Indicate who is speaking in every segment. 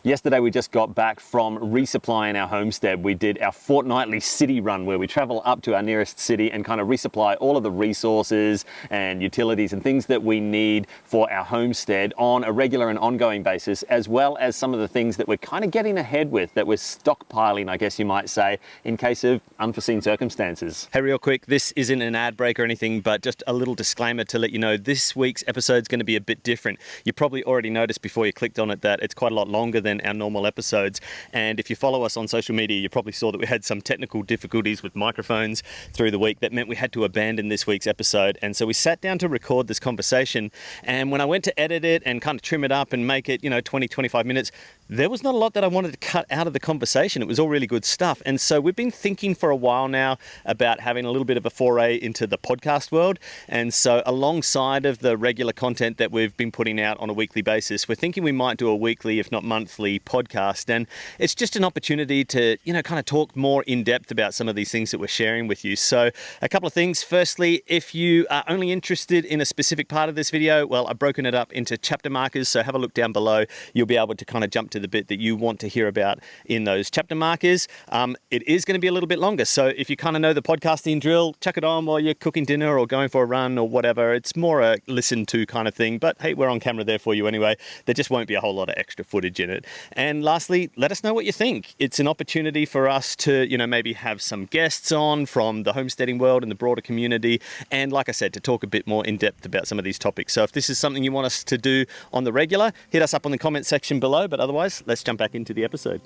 Speaker 1: Yesterday we just got back from resupplying our homestead. We did our fortnightly city run where we travel up to our nearest city and kind of resupply all of the resources and utilities and things that we need for our homestead on a regular and ongoing basis, as well as some of the things that we're kind of getting ahead with, that we're stockpiling, I guess you might say, in case of unforeseen circumstances. Hey, real quick, this isn't an ad break or anything, but just a little disclaimer to let you know this week's episode is going to be a bit different. You probably already noticed before you clicked on it that it's quite a lot longer than our normal episodes. And if you follow us on social media, you probably saw that we had some technical difficulties with microphones through the week. That meant we had to abandon this week's episode. And so we sat down to record this conversation. And when I went to edit it and kind of trim it up and make it, 20, 25 minutes, there was not a lot that I wanted to cut out of the conversation. It was all really good stuff. And so we've been thinking for a while now about having a little bit of a foray into the podcast world. And so alongside of the regular content that we've been putting out on a weekly basis, we're thinking we might do a weekly, if not monthly, podcast. And it's just an opportunity to, kind of talk more in depth about some of these things that we're sharing with you. So a couple of things. Firstly, if you are only interested in a specific part of this video, well, I've broken it up into chapter markers. So have a look down below. You'll be able to kind of jump to the bit that you want to hear about in those chapter markers. It is going to be a little bit longer. So if you kind of know the podcasting drill, chuck it on while you're cooking dinner or going for a run or whatever. It's more a listen to kind of thing. But hey, we're on camera there for you anyway. There just won't be a whole lot of extra footage in it. And lastly, let us know what you think. It's an opportunity for us to, maybe have some guests on from the homesteading world and the broader community. And like I said, to talk a bit more in depth about some of these topics. So if this is something you want us to do on the regular, hit us up on the comment section below. But otherwise, let's jump back into the episode.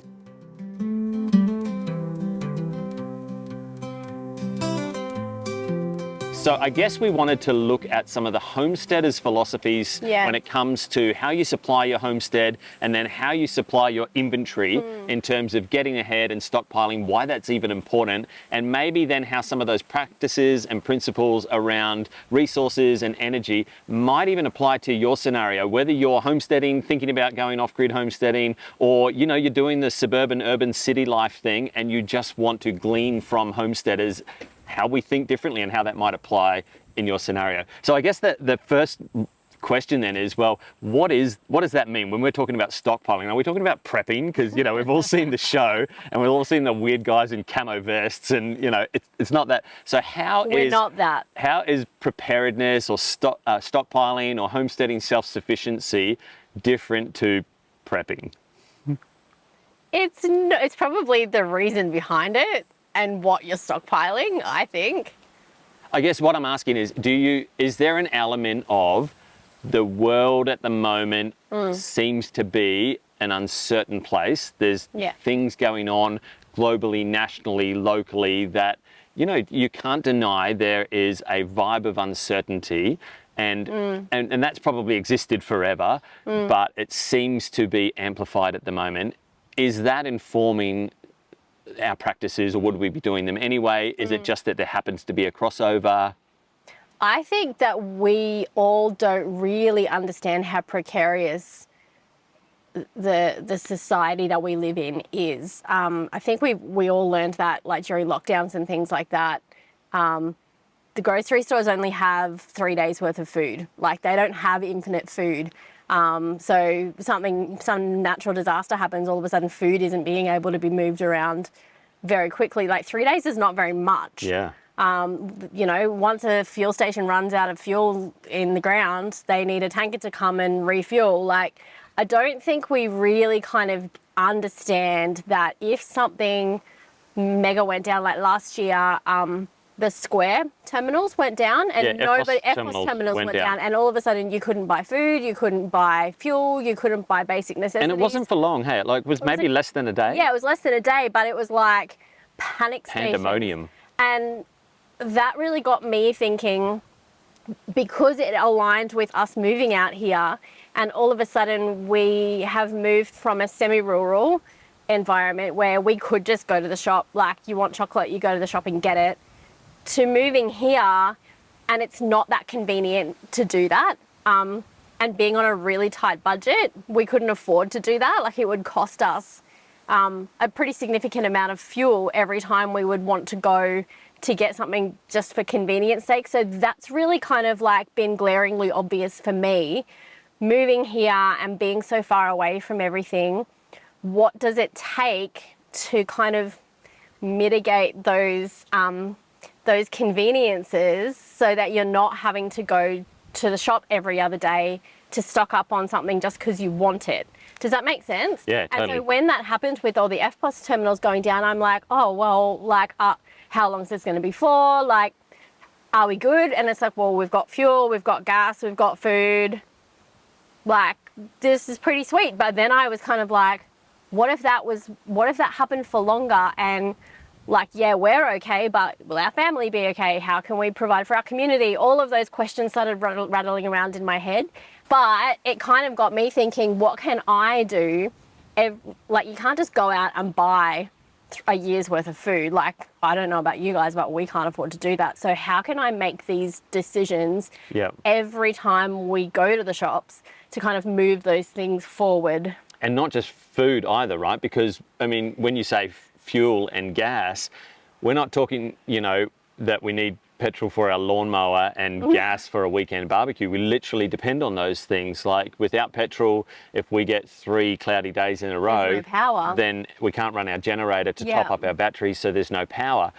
Speaker 1: So I guess we wanted to look at some of the homesteaders' philosophies when it comes to how you supply your homestead and then how you supply your inventory in terms of getting ahead and stockpiling, why that's even important, and maybe then how some of those practices and principles around resources and energy might even apply to your scenario, whether you're homesteading, thinking about going off-grid homesteading, or you're doing the suburban urban city life thing and you just want to glean from homesteaders how we think differently and how that might apply in your scenario. So I guess that the first question then is, well, what does that mean when we're talking about stockpiling? Are we talking about prepping? Because, we've all seen the show and we've all seen the weird guys in camo vests and, it's not that. So how is preparedness or stockpiling or homesteading self-sufficiency different to prepping?
Speaker 2: It's probably the reason behind it and what you're stockpiling, I think.
Speaker 1: I guess what I'm asking is there an element of the world at the moment seems to be an uncertain place? There's things going on globally, nationally, locally that, you can't deny there is a vibe of uncertainty and that's probably existed forever, but it seems to be amplified at the moment. Is that informing our practices, or would we be doing them anyway? Is it just that there happens to be a crossover?
Speaker 2: I think that we all don't really understand how precarious the society that we live in is. I think we all learned that like during lockdowns and things like that. The grocery stores only have 3 days worth of food. Like they don't have infinite food. So some natural disaster happens, all of a sudden food isn't being able to be moved around very quickly. Like 3 days is not very much.
Speaker 1: Yeah.
Speaker 2: Once a fuel station runs out of fuel in the ground, they need a tanker to come and refuel. Like, I don't think we really kind of understand that if something mega went down, like last year, the Square terminals went down and EFTPOS terminals went down and all of a sudden you couldn't buy food, you couldn't buy fuel, you couldn't buy basic necessities.
Speaker 1: And it wasn't for long, hey? It was maybe less than a day?
Speaker 2: Yeah, it was less than a day, but it was like panic
Speaker 1: pandemonium.
Speaker 2: And that really got me thinking, because it aligned with us moving out here and all of a sudden we have moved from a semi-rural environment where we could just go to the shop, like you want chocolate, you go to the shop and get it, to moving here and it's not that convenient to do that. And being on a really tight budget, we couldn't afford to do that. Like it would cost us a pretty significant amount of fuel every time we would want to go to get something just for convenience sake. So that's really kind of like been glaringly obvious for me, moving here and being so far away from everything. what does it take to kind of mitigate those conveniences so that you're not having to go to the shop every other day to stock up on something just because you want it. Does that make sense?
Speaker 1: Yeah, totally.
Speaker 2: And so when that happened with all the FPOS terminals going down, I'm like, oh, well, like, how long is this going to be for? Like, are we good? And it's like, well, we've got fuel, we've got gas, we've got food. Like, this is pretty sweet. But then I was kind of like, what if that happened for longer? And like, yeah, we're okay, but will our family be okay? How can we provide for our community? All of those questions started rattling around in my head. But it kind of got me thinking, what can I do? Like, you can't just go out and buy a year's worth of food. Like, I don't know about you guys, but we can't afford to do that. So how can I make these decisions every time we go to the shops to kind of move those things forward?
Speaker 1: And not just food either, right? Because, I mean, when you say fuel and gas, we're not talking, you know, that we need petrol for our lawnmower and gas for a weekend barbecue. We literally depend on those things. Like, without petrol, if we get 3 cloudy days in a row,
Speaker 2: no power,
Speaker 1: then we can't run our generator to top up our batteries, so there's no power.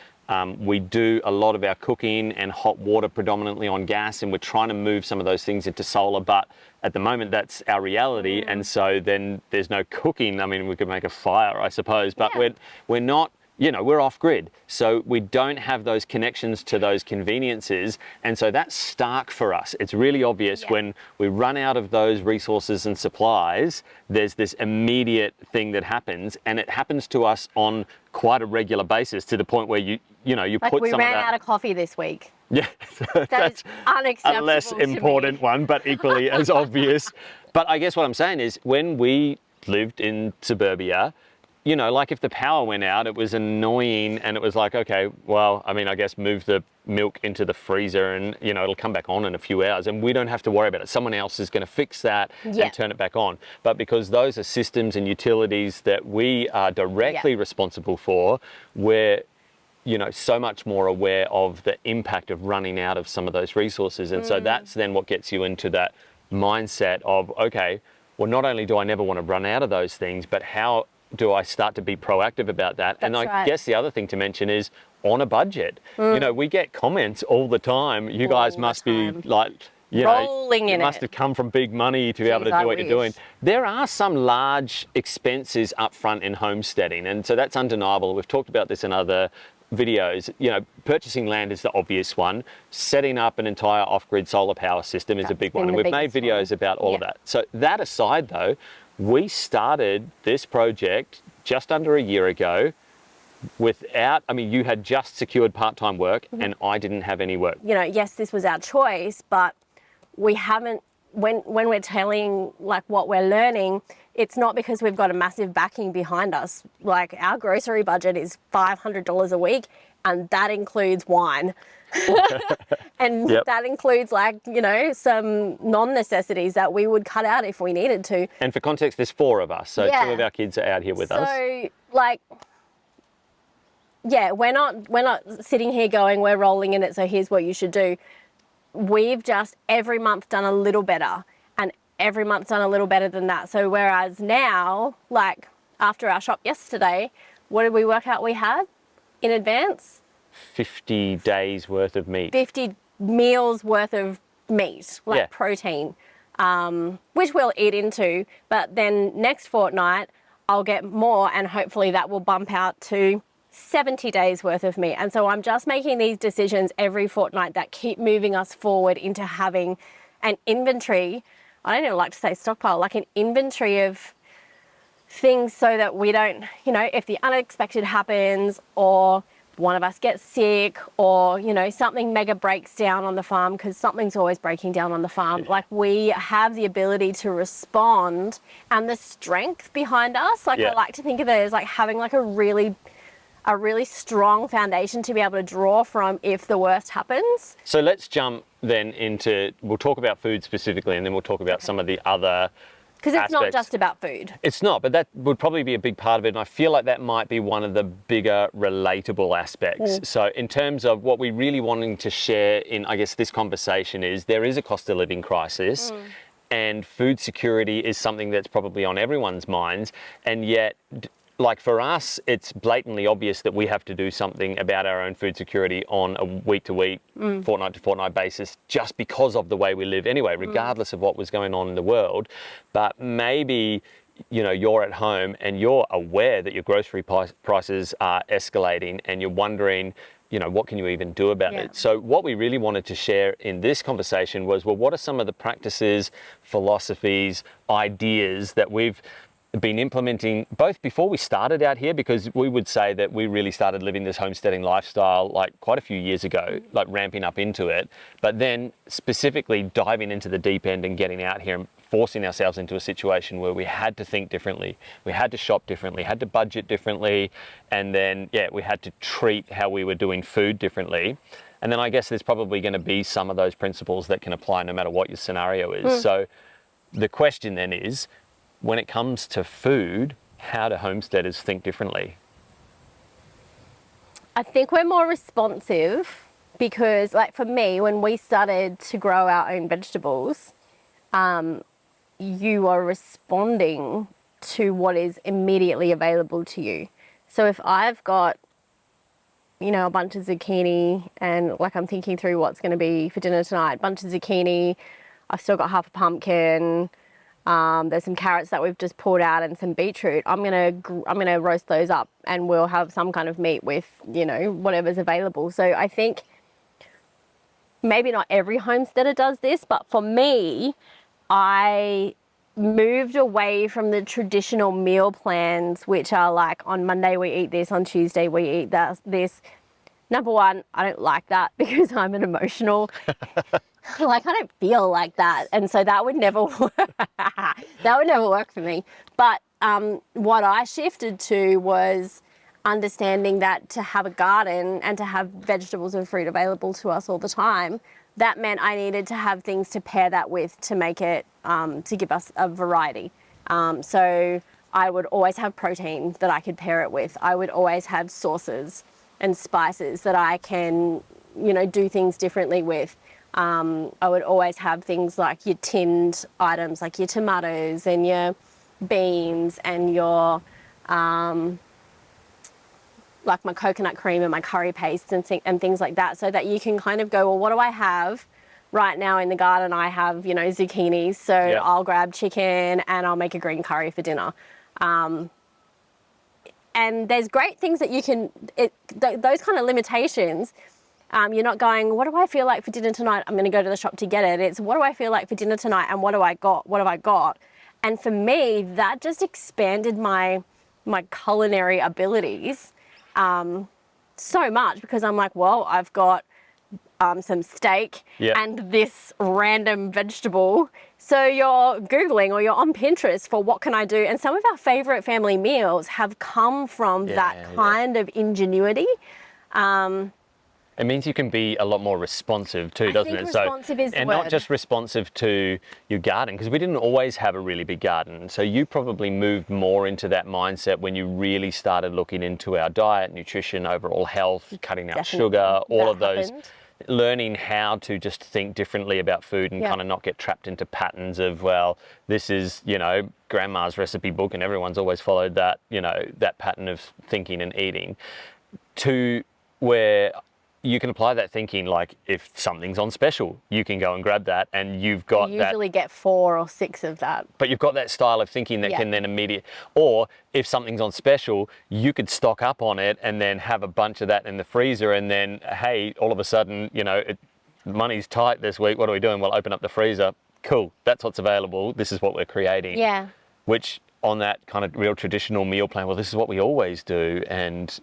Speaker 1: We do a lot of our cooking and hot water predominantly on gas, and we're trying to move some of those things into solar, but at the moment that's our reality, and so then there's no cooking. I mean, we could make a fire, I suppose, but we're not, you know, we're off grid, so we don't have those connections to those conveniences, and so that's stark for us. It's really obvious when we run out of those resources and supplies. There's this immediate thing that happens, and it happens to us on quite a regular basis, to the point where you
Speaker 2: like
Speaker 1: put
Speaker 2: we
Speaker 1: some of
Speaker 2: ran
Speaker 1: that.
Speaker 2: out of coffee this week.
Speaker 1: Yeah,
Speaker 2: That is unacceptable.
Speaker 1: a less important one, but equally as obvious. But I guess what I'm saying is, when we lived in suburbia, you know, like, if the power went out, it was annoying, and it was like, okay, well, I mean, I guess move the milk into the freezer and, you know, it'll come back on in a few hours, and we don't have to worry about it. Someone else is going to fix that and turn it back on. But because those are systems and utilities that we are directly responsible for, we're, you know, so much more aware of the impact of running out of some of those resources. And so that's then what gets you into that mindset of, okay, well, not only do I never want to run out of those things, but how do I start to be proactive about that? And I guess the other thing to mention is on a budget. You know, we get comments all the time. You guys must be like, you
Speaker 2: rolling
Speaker 1: know, you
Speaker 2: in
Speaker 1: must have come from big money to be able to do what you're doing. There are some large expenses up front in homesteading, and so that's undeniable. We've talked about this in other videos. You know, purchasing land is the obvious one. Setting up an entire off-grid solar power system is a big one, and we've made videos about all of that. So that aside though, we started this project just under a year ago without, I mean, you had just secured part-time work and I didn't have any work.
Speaker 2: You know, yes, this was our choice, but we haven't, when we're telling like what we're learning, it's not because we've got a massive backing behind us. Like, our grocery budget is $500 a week, and that includes wine. And that includes, like, you know, some non-necessities that we would cut out if we needed to.
Speaker 1: And for context, there's 4 of us, so 2 of our kids are out here with us.
Speaker 2: So, like, yeah, we're not sitting here going, we're rolling in it, so here's what you should do. We've just every month done a little better, and every month's done a little better than that. So whereas now, like, after our shop yesterday, what did we work out we had in advance?
Speaker 1: 50 days worth of meat.
Speaker 2: 50 meals worth of meat, like protein, which we'll eat into. But then next fortnight, I'll get more, and hopefully that will bump out to 70 days worth of meat. And so I'm just making these decisions every fortnight that keep moving us forward into having an inventory. I don't even like to say stockpile, like an inventory of things, so that we don't, you know, if the unexpected happens, or one of us gets sick, or, you know, something mega breaks down on the farm, because something's always breaking down on the farm. Like, we have the ability to respond, and the strength behind us. Like, I like to think of it as like having like a really strong foundation to be able to draw from if the worst happens.
Speaker 1: So let's jump then into, we'll talk about food specifically, and then we'll talk about some of the other
Speaker 2: Because it's not just about food.
Speaker 1: It's not, but that would probably be a big part of it. And I feel like that might be one of the bigger relatable aspects. So in terms of what we're really wanting to share in, I guess, this conversation is, there is a cost of living crisis. and food security is something that's probably on everyone's minds, and yet, like for us, it's blatantly obvious that we have to do something about our own food security on a week-to-week, fortnight-to-fortnight basis, just because of the way we live anyway, regardless of what was going on in the world. But maybe, you know, you're at home and you're aware that your grocery prices are escalating, and you're wondering, you know, what can you even do about it? So what we really wanted to share in this conversation was, well, what are some of the practices, philosophies, ideas that we've been implementing both before we started out here, because we would say that we really started living this homesteading lifestyle like quite a few years ago, like ramping up into it, but then specifically diving into the deep end and getting out here and forcing ourselves into a situation where we had to think differently, we had to shop differently, had to budget differently, and then we had to treat how we were doing food differently. And then I guess there's probably going to be some of those principles that can apply no matter what your scenario is. So the question then is, when it comes to food, how do homesteaders think differently?
Speaker 2: I think we're more responsive because, like for me, when we started to grow our own vegetables, you are responding to what is immediately available to you. So if I've got, you know, a bunch of zucchini, and like I'm thinking through what's going to be for dinner tonight, bunch of zucchini, I've still got half a pumpkin, there's some carrots that we've just pulled out and some beetroot. I'm gonna roast those up, and we'll have some kind of meat with, you know, whatever's available. So I think maybe not every homesteader does this, but for me, I moved away from the traditional meal plans, which are like, on Monday we eat this, on Tuesday we eat this. Number one, I don't like that because I'm an emotional like, I don't feel like that, and so that would never work. That would never work for me. But what I shifted to was understanding that to have a garden and to have vegetables and fruit available to us all the time, that meant I needed to have things to pair that with to make it, to give us a variety. So I would always have protein that I could pair it with. I would always have sauces and spices that I can, you know, do things differently with. I would always have things like your tinned items, like your tomatoes and your beans and your, like my coconut cream and my curry paste and things like that, so that you can kind of go, well, what do I have right now in the garden? I have, you know, zucchinis, so I'll grab chicken and I'll make a green curry for dinner. And there's great things that you can, those kind of limitations. You're not going, what do I feel like for dinner tonight? I'm going to go to the shop to get it. It's, what do I feel like for dinner tonight, and what do I got? What have I got? And for me, that just expanded my culinary abilities so much, because I'm like, well, I've got some steak and this random vegetable. So you're Googling or you're on Pinterest for what can I do? And some of our favorite family meals have come from that kind of ingenuity.
Speaker 1: It means you can be a lot more responsive too, doesn't it?
Speaker 2: Responsive is the
Speaker 1: and
Speaker 2: word.
Speaker 1: Not just responsive to your garden, because we didn't always have a really big garden. So you probably moved more into that mindset when you really started looking into our diet, nutrition, overall health, cutting out sugar, all of those, learning how to just think differently about food and kind of not get trapped into patterns of, well, this is, you know, grandma's recipe book and everyone's always followed that, you know, that pattern of thinking and eating, to where you can apply that thinking, like if something's on special, you can go and grab that, and you've got
Speaker 2: you usually get 4 or 6 of that.
Speaker 1: But you've got that style of thinking that can then or if something's on special, you could stock up on it and then have a bunch of that in the freezer, and then, hey, all of a sudden, you know, money's tight this week, what are we doing? Well, open up the freezer. Cool, that's what's available. This is what we're creating.
Speaker 2: Yeah.
Speaker 1: Which on that kind of real traditional meal plan, well, this is what we always do, and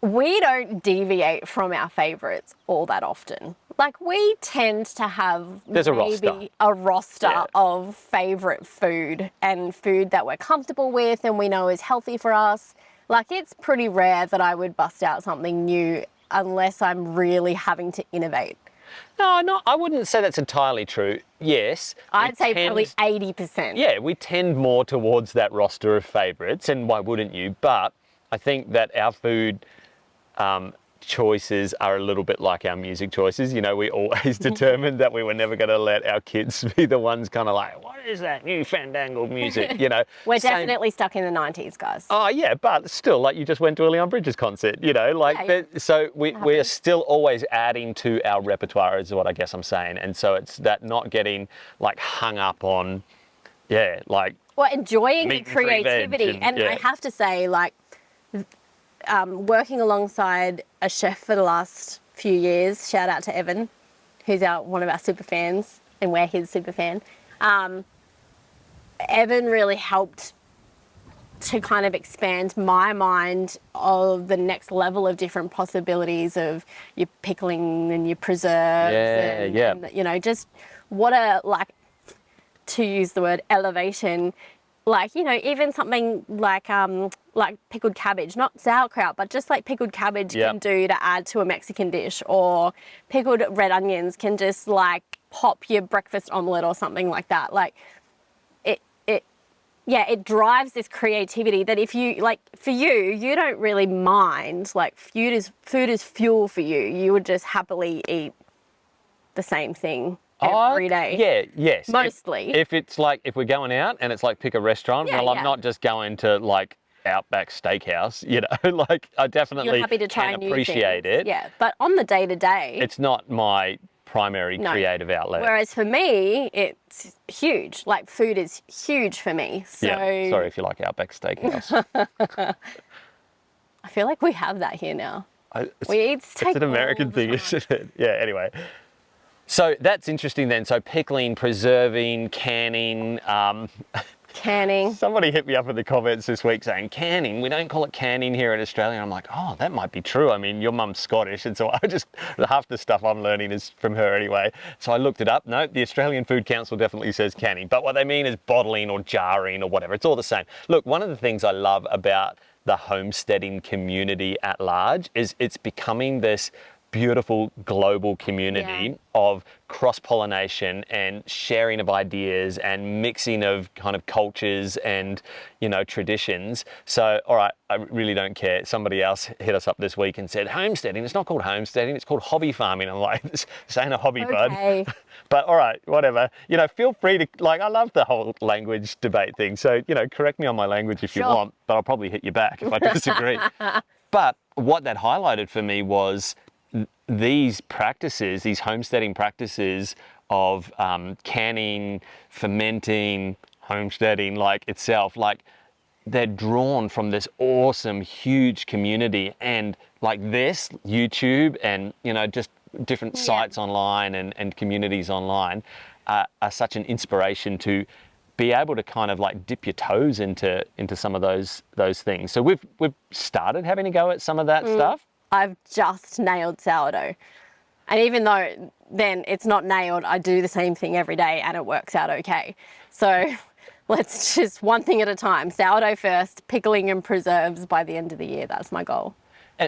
Speaker 2: we don't deviate from our favourites all that often. Like, we tend to have a roster of favourite food and food that we're comfortable with and we know is healthy for us. Like, it's pretty rare that I would bust out something new unless I'm really having to innovate.
Speaker 1: No, I wouldn't say that's entirely true. Yes.
Speaker 2: I'd say probably 80%.
Speaker 1: Yeah, we tend more towards that roster of favourites, and why wouldn't you? But I think that our food choices are a little bit like our music choices. You know, we always determined that we were never going to let our kids be the ones kind of like, what is that new fandangled music? You know,
Speaker 2: We're definitely stuck in the 90s, guys.
Speaker 1: Oh yeah, but still, like you just went to a Leon Bridges concert, you know, like so we are still always adding to our repertoire is what I guess I'm saying. And so it's that not getting like hung up on, like.
Speaker 2: Well, enjoying the creativity. And I have to say, like, working alongside a chef for the last few years, shout out to Evan, who's one of our super fans, and we're his super fan. Evan really helped to kind of expand my mind of the next level of different possibilities of your pickling and your preserves and you know, just what a, like, to use the word elevation, like, you know, even something like pickled cabbage, not sauerkraut, but just like pickled cabbage can do to add to a Mexican dish, or pickled red onions can just like pop your breakfast omelette or something like that. Like it drives this creativity that if you, like, for you don't really mind, like food is fuel for you. You would just happily eat the same thing every day.
Speaker 1: Yeah, yes.
Speaker 2: Mostly.
Speaker 1: If it's like, if we're going out and it's like pick a restaurant, I'm not just going to like Outback Steakhouse, you know, like I definitely
Speaker 2: You're happy to try
Speaker 1: can
Speaker 2: new
Speaker 1: appreciate
Speaker 2: things.
Speaker 1: it.
Speaker 2: Yeah, but on the day-to-day.
Speaker 1: It's not my primary creative outlet.
Speaker 2: Whereas for me, it's huge. Like, food is huge for me. So
Speaker 1: yeah, sorry if you like Outback Steakhouse.
Speaker 2: I feel like we have that here now. We eat steak.
Speaker 1: It's an American thing, isn't it? Yeah, anyway. So that's interesting then. So pickling, preserving, canning.
Speaker 2: Canning.
Speaker 1: Somebody hit me up in the comments this week saying canning. We don't call it canning here in Australia. And I'm like, oh, that might be true. I mean, your mum's Scottish, and so half the stuff I'm learning is from her anyway. So I looked it up. No, the Australian Food Council definitely says canning, but what they mean is bottling or jarring or whatever. It's all the same. Look, one of the things I love about the homesteading community at large is it's becoming this beautiful global community of cross-pollination and sharing of ideas and mixing of kind of cultures and, you know, traditions. So, all right, I really don't care. Somebody else hit us up this week and said, homesteading, it's not called homesteading, it's called hobby farming. I'm like, this ain't a hobby, bud. But all right, whatever. You know, feel free to, like, I love the whole language debate thing. So, you know, correct me on my language if you want, but I'll probably hit you back if I disagree. But what that highlighted for me was these practices, these homesteading practices of canning, fermenting, homesteading, like itself, like they're drawn from this awesome, huge community, and like this, YouTube and, you know, just different sites online and communities online are such an inspiration to be able to kind of like dip your toes into some of those things. So we've started having a go at some of that stuff.
Speaker 2: I've just nailed sourdough. And even though then it's not nailed, I do the same thing every day and it works out okay. So let's just one thing at a time. Sourdough first, pickling and preserves by the end of the year. That's my goal.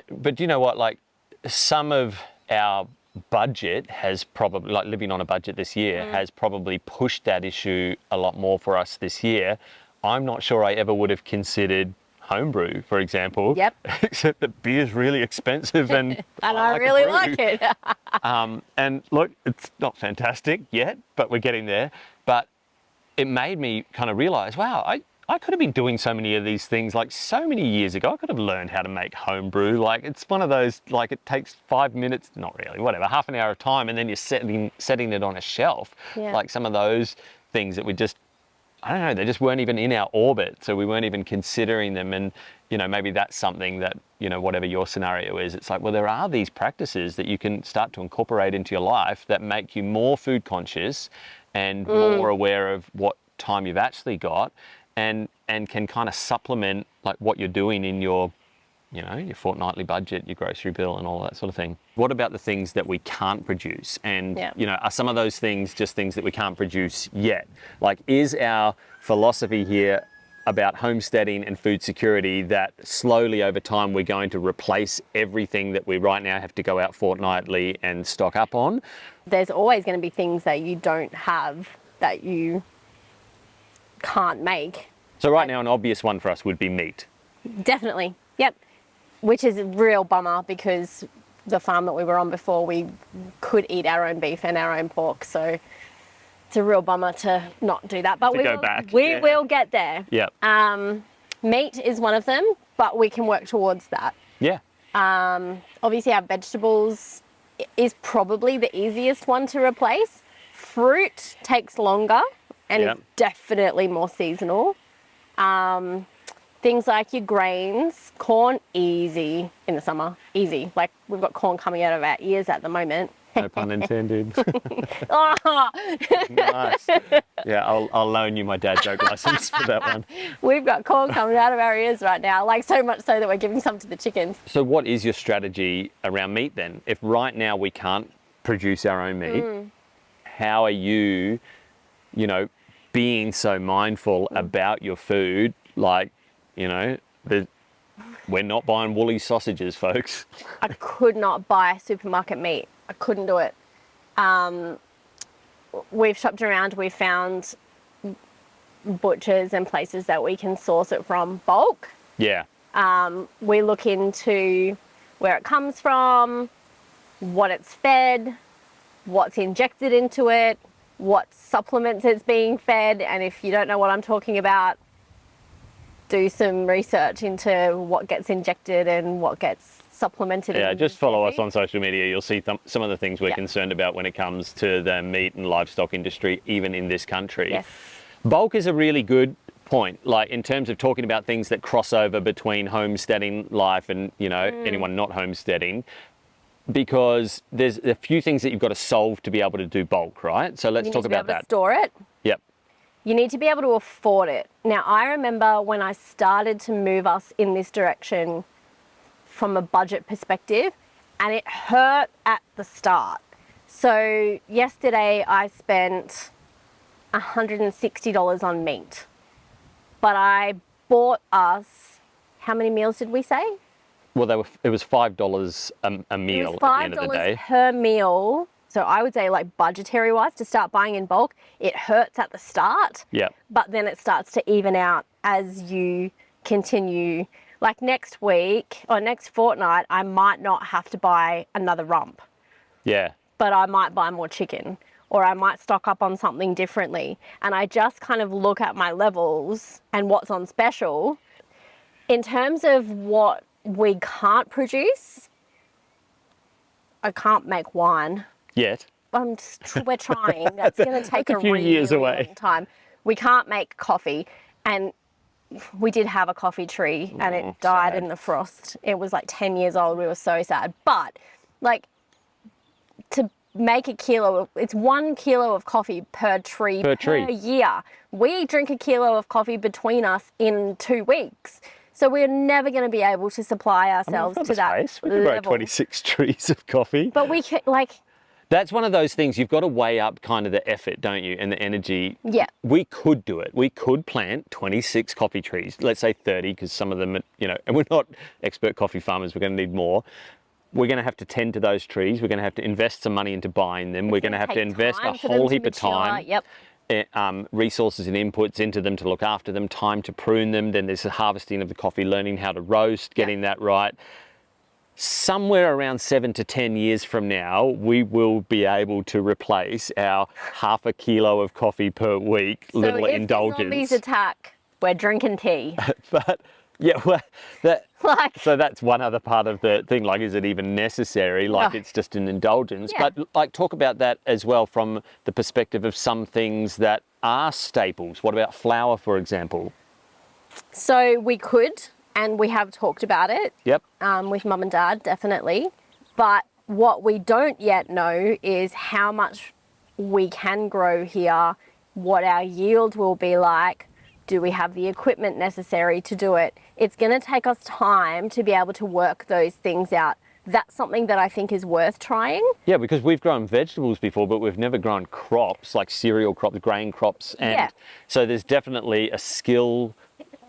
Speaker 1: But you know what, like some of our budget has probably, like living on a budget this year, has probably pushed that issue a lot more for us this year. I'm not sure I ever would have considered homebrew, for example.
Speaker 2: Yep.
Speaker 1: Except that beer's really expensive and
Speaker 2: I really like it.
Speaker 1: and look, it's not fantastic yet, but we're getting there. But it made me kind of realize, wow, I could have been doing so many of these things like so many years ago. I could have learned how to make homebrew. Like it's one of those, like it takes 5 minutes, not really, whatever, half an hour of time, and then you're setting it on a shelf.
Speaker 2: Yeah.
Speaker 1: Like some of those things that we just, I don't know, they just weren't even in our orbit. So we weren't even considering them. And, you know, maybe that's something that, you know, whatever your scenario is, it's like, well, there are these practices that you can start to incorporate into your life that make you more food conscious and more aware of what time you've actually got, and can kind of supplement like what you're doing in your, you know, your fortnightly budget, your grocery bill and all that sort of thing. What about the things that we can't produce? And, you know, are some of those things just things that we can't produce yet? Like, is our philosophy here about homesteading and food security that slowly over time we're going to replace everything that we right now have to go out fortnightly and stock up on?
Speaker 2: There's always going to be things that you don't have that you can't make.
Speaker 1: So right now an obvious one for us would be meat.
Speaker 2: Definitely, yep. Which is a real bummer because the farm that we were on before, we could eat our own beef and our own pork. So it's a real bummer to not do that. But we will get there.
Speaker 1: Yeah.
Speaker 2: Meat is one of them, but we can work towards that.
Speaker 1: Yeah.
Speaker 2: Obviously, our vegetables is probably the easiest one to replace. Fruit takes longer and is definitely more seasonal. Things like your grains, corn, easy in the summer, easy. Like we've got corn coming out of our ears at the moment.
Speaker 1: No pun intended.
Speaker 2: Oh.
Speaker 1: Nice. Yeah, I'll loan you my dad joke license for that one.
Speaker 2: We've got corn coming out of our ears right now, like so much so that we're giving some to the chickens.
Speaker 1: So what is your strategy around meat then? If right now we can't produce our own meat, how are you, being so mindful about your food? Like, we're not buying woolly sausages, folks.
Speaker 2: I could not buy supermarket meat. I couldn't do it. We've shopped around. We've found butchers and places that we can source it from bulk.
Speaker 1: Yeah.
Speaker 2: We look into where it comes from, what it's fed, what's injected into it, what supplements it's being fed. And if you don't know what I'm talking about, do some research into what gets injected and what gets supplemented.
Speaker 1: Yeah, just follow us on social media. You'll see some of the things we're concerned about when it comes to the meat and livestock industry, even in this country.
Speaker 2: Yes.
Speaker 1: Bulk is a really good point, like in terms of talking about things that cross over between homesteading life and, anyone not homesteading, because there's a few things that you've got to solve to be able to do bulk, right? So let's talk about that.
Speaker 2: Store it.
Speaker 1: Yep.
Speaker 2: You need to be able to afford it. Now, I remember when I started to move us in this direction from a budget perspective, and it hurt at the start. So yesterday I spent $160 on meat, but I bought us, how many meals did we say?
Speaker 1: Well, it was $5 a meal at the end of the day.
Speaker 2: $5 per meal. So I would say, like, budgetary wise, to start buying in bulk, it hurts at the start.
Speaker 1: Yeah.
Speaker 2: But then it starts to even out as you continue. Like next week or next fortnight, I might not have to buy another rump.
Speaker 1: Yeah.
Speaker 2: But I might buy more chicken, or I might stock up on something differently. And I just kind of look at my levels and what's on special. In terms of what we can't produce, I can't make wine.
Speaker 1: Yet.
Speaker 2: We're trying. That's going to take
Speaker 1: a few years away.
Speaker 2: Long time. We can't make coffee, and we did have a coffee tree, and it died in the frost. It was like 10 years old. We were so sad. But like, to make a kilo, it's 1 kilo of coffee per tree per year. We drink a kilo of coffee between us in 2 weeks. So we're never going to be able to supply ourselves to that
Speaker 1: level. We can grow 26 trees of coffee.
Speaker 2: But we can,
Speaker 1: that's one of those things, you've got to weigh up kind of the effort, don't you, and the energy.
Speaker 2: Yeah.
Speaker 1: We could do it. We could plant 26 coffee trees, let's say 30, because some of them, and we're not expert coffee farmers, we're going to need more. We're going to have to tend to those trees. We're going to have to invest some money into buying them. We're going to have to invest a whole heap of time.
Speaker 2: Yep.
Speaker 1: Resources and inputs into them to look after them, time to prune them. Then there's the harvesting of the coffee, learning how to roast, getting that right. Somewhere around 7 to 10 years from now, we will be able to replace our half a kilo of coffee per week, little indulgence.
Speaker 2: So if the zombies attack, we're drinking tea.
Speaker 1: But yeah, well, so that's one other part of the thing. Like, is it even necessary? Like, it's just an indulgence.
Speaker 2: Yeah.
Speaker 1: But like, talk about that as well from the perspective of some things that are staples. What about flour, for example?
Speaker 2: So we could. And we have talked about it.
Speaker 1: Yep.
Speaker 2: With mum and dad, definitely. But what we don't yet know is how much we can grow here, what our yield will be like. Do we have the equipment necessary to do it? It's going to take us time to be able to work those things out. That's something that I think is worth trying.
Speaker 1: Yeah, because we've grown vegetables before, but we've never grown crops, like cereal crops, grain crops. And so there's definitely a skill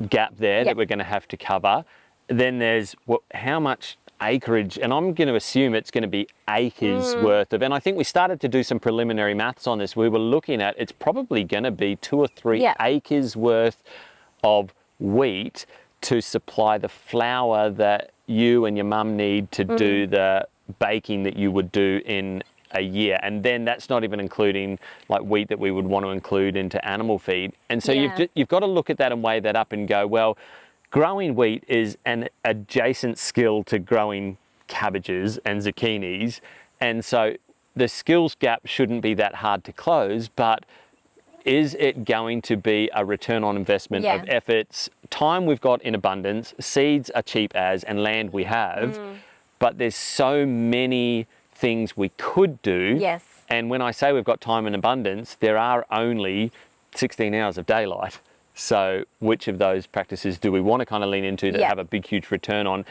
Speaker 1: gap there that we're going to have to cover. Then there's how much acreage, and I'm going to assume it's going to be acres worth of, and I think we started to do some preliminary maths on this. We were looking at, it's probably going to be 2 or 3 acres worth of wheat to supply the flour that you and your mum need to do the baking that you would do in a year, and then that's not even including like wheat that we would want to include into animal feed. And so you've got to look at that and weigh that up and go, well, growing wheat is an adjacent skill to growing cabbages and zucchinis, and so the skills gap shouldn't be that hard to close, but is it going to be a return on investment of efforts? Time we've got in abundance, seeds are cheap as, and land we have, but there's so many things we could do.
Speaker 2: Yes.
Speaker 1: And when I say we've got time in abundance, there are only 16 hours of daylight. So which of those practices do we want to kind of lean into that have a big, huge return on?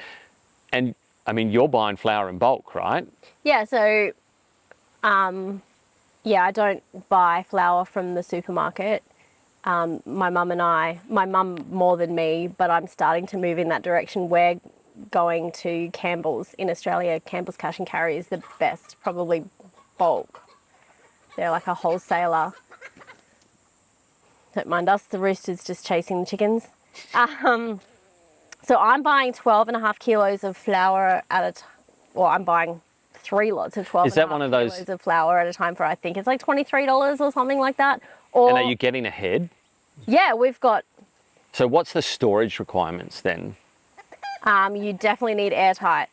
Speaker 1: And I mean, you're buying flour in bulk, right?
Speaker 2: Yeah, so, I don't buy flour from the supermarket. My mum more than me, but I'm starting to move in that direction. We're going to Campbell's in Australia. Campbell's Cash and Carry is the best, probably bulk. They're like a wholesaler. Don't mind us, the rooster's just chasing the chickens. So I'm buying 12.5 kilos of flour at a time. Well, I'm buying 3 lots of 12
Speaker 1: Is that one of those
Speaker 2: kilos of flour at a time for, I think it's like $23 or something like that. Or,
Speaker 1: and are you getting ahead?
Speaker 2: Yeah, we've got.
Speaker 1: So what's the storage requirements then?
Speaker 2: You definitely need airtight,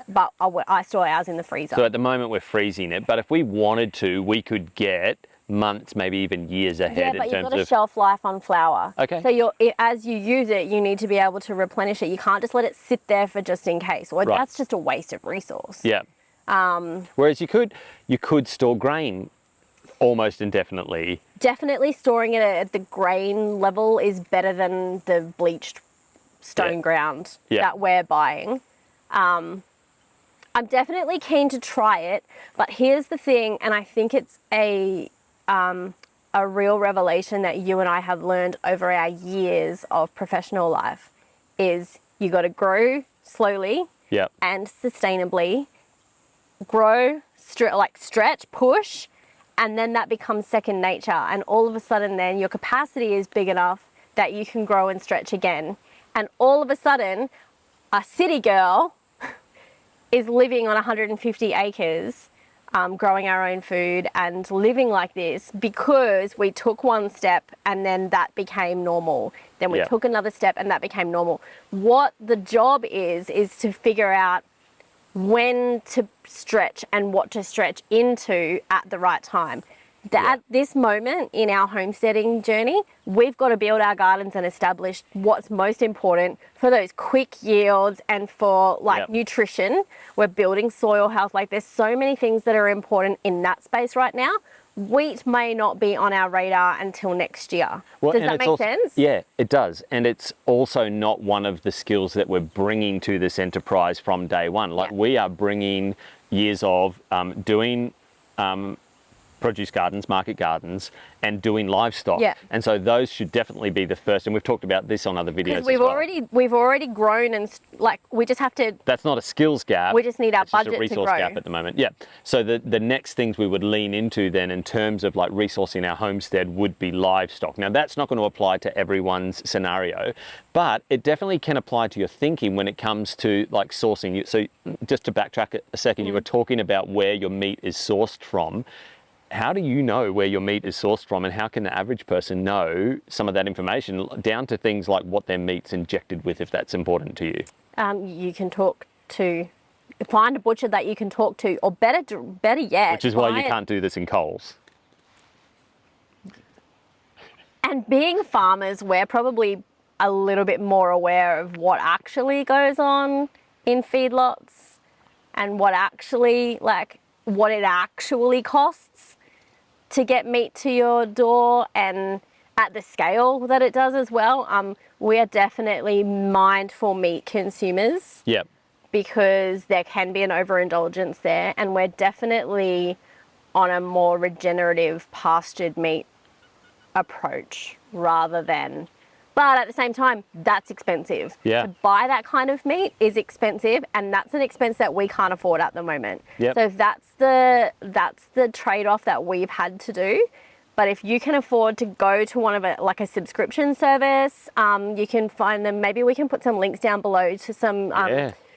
Speaker 2: but I store ours in the freezer.
Speaker 1: So at the moment we're freezing it, but if we wanted to, we could get months, maybe even years ahead in terms of...
Speaker 2: Yeah, but you've got a shelf life on flour.
Speaker 1: Okay.
Speaker 2: So as you use it, you need to be able to replenish it. You can't just let it sit there for just in case, or that's just a waste of resource.
Speaker 1: Yeah. Whereas you could store grain almost indefinitely.
Speaker 2: Definitely storing it at the grain level is better than the bleached stone ground that we're buying. I'm definitely keen to try it, but here's the thing, and I think it's a real revelation that you and I have learned over our years of professional life, is you got to grow slowly and sustainably, grow, stretch, push, and then that becomes second nature. And all of a sudden then your capacity is big enough that you can grow and stretch again. And all of a sudden, a city girl is living on 150 acres, growing our own food and living like this because we took one step and then that became normal. Then we took another step and that became normal. What the job is to figure out when to stretch and what to stretch into at the right time. At this moment in our homesteading journey, we've got to build our gardens and establish what's most important for those quick yields and for nutrition. We're building soil health. Like, there's so many things that are important in that space right now. Wheat may not be on our radar until next year. Does that make sense?
Speaker 1: Yeah, it does. And it's also not one of the skills that we're bringing to this enterprise from day one. Like, we are bringing years of doing produce gardens, market gardens, and doing livestock. Yeah. And so those should definitely be the first. And we've talked about this on other videos.
Speaker 2: Because we've already grown, and we just have to.
Speaker 1: That's not a skills gap.
Speaker 2: We just need our budget to grow.
Speaker 1: It's just a resource gap at the moment. Yeah. So the next things we would lean into then in terms of like resourcing our homestead would be livestock. Now that's not going to apply to everyone's scenario, but it definitely can apply to your thinking when it comes to like sourcing. So just to backtrack a second, you were talking about where your meat is sourced from. How do you know where your meat is sourced from, and how can the average person know some of that information, down to things like what their meat's injected with, if that's important to you?
Speaker 2: You can find a butcher that you can talk to, or better yet.
Speaker 1: Which is why you can't do this in Coles.
Speaker 2: And being farmers, we're probably a little bit more aware of what actually goes on in feedlots and what it actually costs to get meat to your door, and at the scale that it does as well. We are definitely mindful meat consumers. Yep. Because there can be an overindulgence there, and we're definitely on a more regenerative pastured meat approach rather than. But at the same time, that's expensive. Yeah. To buy that kind of meat is expensive, and that's an expense that we can't afford at the moment. Yep. So that's the trade-off that we've had to do. But if you can afford to go to one of a subscription service, you can find them. Maybe we can put some links down below to some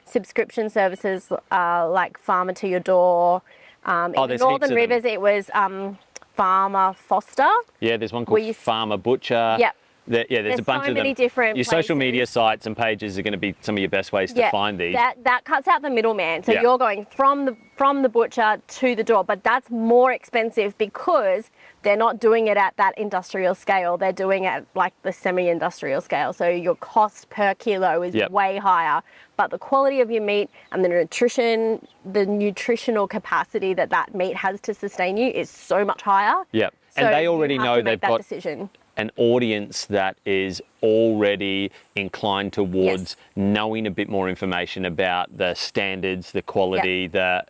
Speaker 2: subscription services like Farmer to Your Door. In the
Speaker 1: there's
Speaker 2: Northern
Speaker 1: heaps of them.
Speaker 2: Rivers, it was Farmer Foster.
Speaker 1: Yeah, there's one called Farmer Butcher.
Speaker 2: Yep.
Speaker 1: There's a bunch
Speaker 2: so
Speaker 1: of them.
Speaker 2: many different
Speaker 1: Your social
Speaker 2: places.
Speaker 1: media sites and pages are going to be some of your best ways to find these.
Speaker 2: That cuts out the middleman. So
Speaker 1: Yeah.
Speaker 2: you're going from the butcher to the door, but that's more expensive because they're not doing it at that industrial scale. They're doing it at like the semi-industrial scale. So your cost per kilo is way higher, but the quality of your meat and the nutritional capacity that meat has to sustain you is so much higher.
Speaker 1: Yep.
Speaker 2: So
Speaker 1: And they already
Speaker 2: you have
Speaker 1: know
Speaker 2: to make
Speaker 1: they've
Speaker 2: that
Speaker 1: got
Speaker 2: decision.
Speaker 1: an audience that is already inclined towards knowing a bit more information about the standards, the quality, the